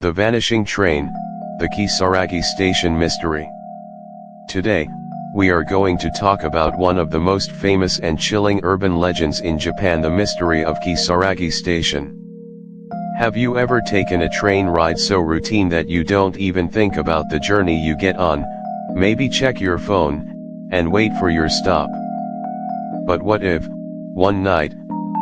The Vanishing Train, the Kisaragi Station mystery. Today, we are going to talk about one of the most famous and chilling urban legends in Japan, the mystery of Kisaragi Station. Have you ever taken a train ride so routine that you don't even think about the journey you get on, maybe check your phone, and wait for your stop? But what if, one night,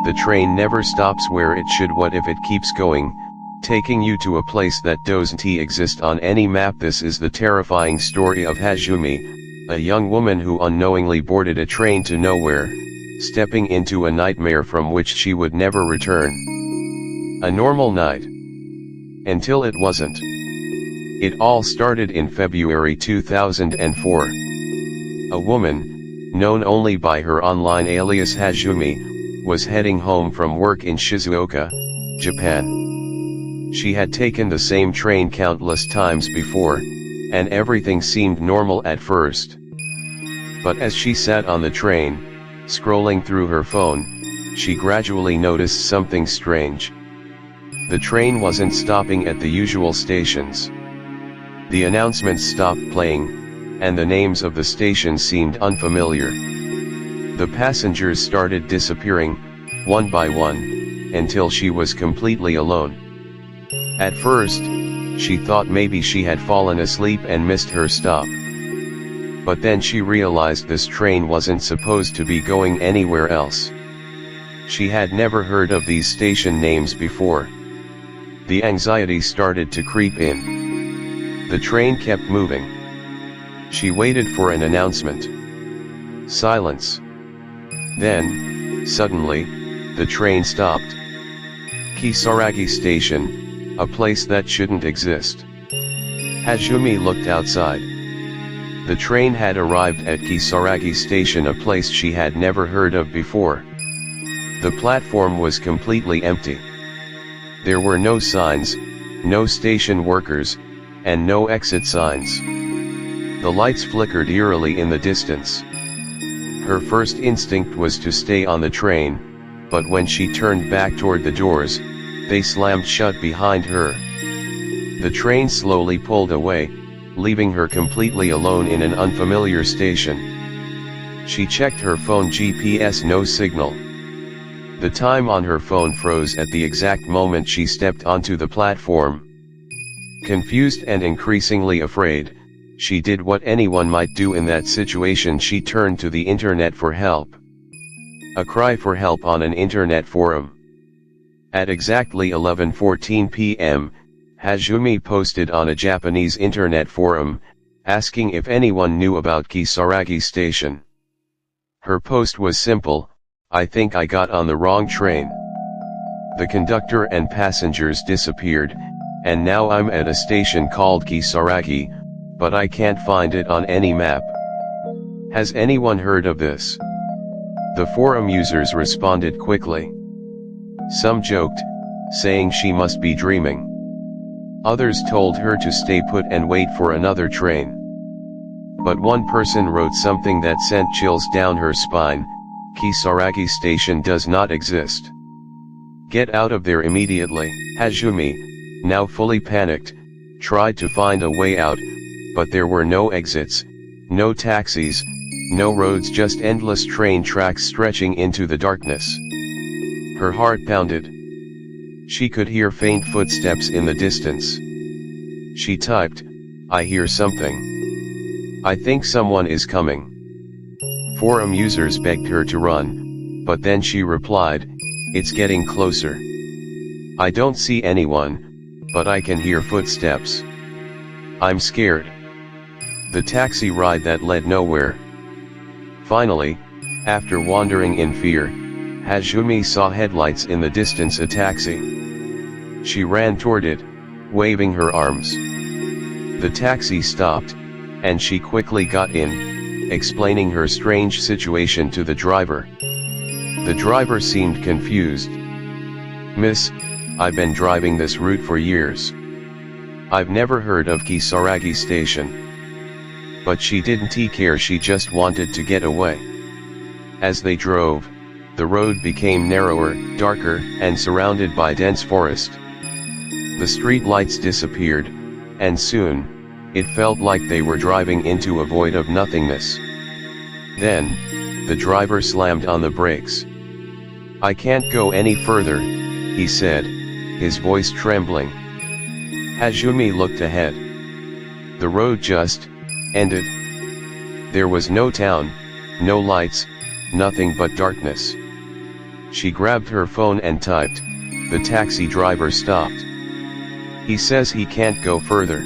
the train never stops where it should? What if it keeps going, taking you to a place that doesn't exist on any map? This is the terrifying story of Hajime, a young woman who unknowingly boarded a train to nowhere, stepping into a nightmare from which she would never return. A normal night. Until it wasn't. It all started in February 2004. A woman, known only by her online alias Hajime, was heading home from work in Shizuoka, Japan. She had taken the same train countless times before, and everything seemed normal at first. But as she sat on the train, scrolling through her phone, she gradually noticed something strange. The train wasn't stopping at the usual stations. The announcements stopped playing, and the names of the stations seemed unfamiliar. The passengers started disappearing, one by one, until she was completely alone. At first, she thought maybe she had fallen asleep and missed her stop. But then she realized this train wasn't supposed to be going anywhere else. She had never heard of these station names before. The anxiety started to creep in. The train kept moving. She waited for an announcement. Silence. Then, suddenly, the train stopped. Kisaragi Station, a place that shouldn't exist. Hajime looked outside. The train had arrived at Kisaragi Station, a place she had never heard of before. The platform was completely empty. There were no signs, no station workers, and no exit signs. The lights flickered eerily in the distance. Her first instinct was to stay on the train, but when she turned back toward the doors, they slammed shut behind her. The train slowly pulled away, leaving her completely alone in an unfamiliar station. She checked her phone GPS, no signal. The time on her phone froze at the exact moment she stepped onto the platform. Confused and increasingly afraid, she did what anyone might do in that situation. She turned to the internet for help. A cry for help on an internet forum. At exactly 11:14 p.m., Hajime posted on a Japanese internet forum, asking if anyone knew about Kisaragi Station. Her post was simple: "I think I got on the wrong train. The conductor and passengers disappeared, and now I'm at a station called Kisaragi, but I can't find it on any map. Has anyone heard of this?" The forum users responded quickly. Some joked, saying she must be dreaming. Others told her to stay put and wait for another train. But one person wrote something that sent chills down her spine: "Kisaragi Station does not exist. Get out of there immediately." Hajime, now fully panicked, tried to find a way out, but there were no exits, no taxis, no roads, just endless train tracks stretching into the darkness. Her heart pounded. She could hear faint footsteps in the distance. She typed, "I hear something. I think someone is coming." Forum users begged her to run, but then she replied, "It's getting closer. I don't see anyone, but I can hear footsteps. I'm scared." The taxi ride that led nowhere. Finally, after wandering in fear, Hajime saw headlights in the distance, a taxi. She ran toward it, waving her arms. The taxi stopped, and she quickly got in, explaining her strange situation to the driver. The driver seemed confused. "Miss, I've been driving this route for years. I've never heard of Kisaragi Station." But she didn't care, she just wanted to get away. As they drove, the road became narrower, darker, and surrounded by dense forest. The street lights disappeared, and soon, it felt like they were driving into a void of nothingness. Then, the driver slammed on the brakes. "I can't go any further," he said, his voice trembling. Hajime looked ahead. The road just ended. There was no town, no lights, nothing but darkness. She grabbed her phone and typed. The taxi driver stopped. "He says he can't go further.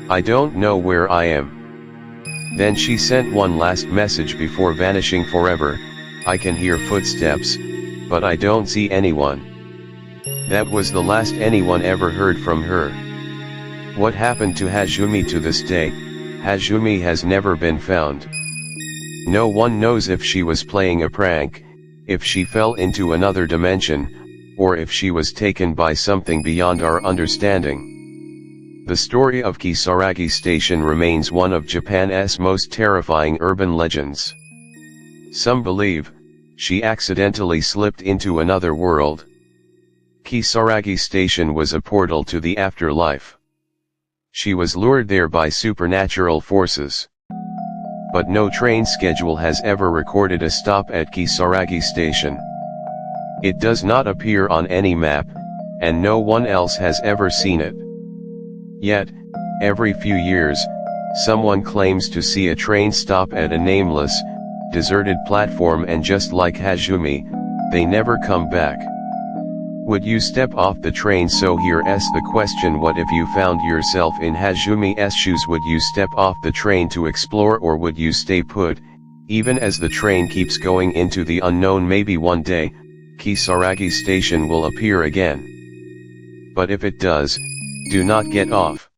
I don't know where I am." Then she sent one last message before vanishing forever. "I can hear footsteps, but I don't see anyone." That was the last anyone ever heard from her. What happened to Hajime to this day? Hajime has never been found. No one knows if she was playing a prank, if she fell into another dimension, or if she was taken by something beyond our understanding. The story of Kisaragi Station remains one of Japan's most terrifying urban legends. Some believe she accidentally slipped into another world. Kisaragi Station was a portal to the afterlife. She was lured there by supernatural forces. But no train schedule has ever recorded a stop at Kisaragi Station. It does not appear on any map, and no one else has ever seen it. Yet, every few years, someone claims to see a train stop at a nameless, deserted platform, and just like Hajime, they never come back. Would you step off the train? So here's the question: what if you found yourself in Hajime's shoes? Would you step off the train to explore, or would you stay put, even as the train keeps going into the unknown? Maybe one day, Kisaragi Station will appear again. But if it does, do not get off.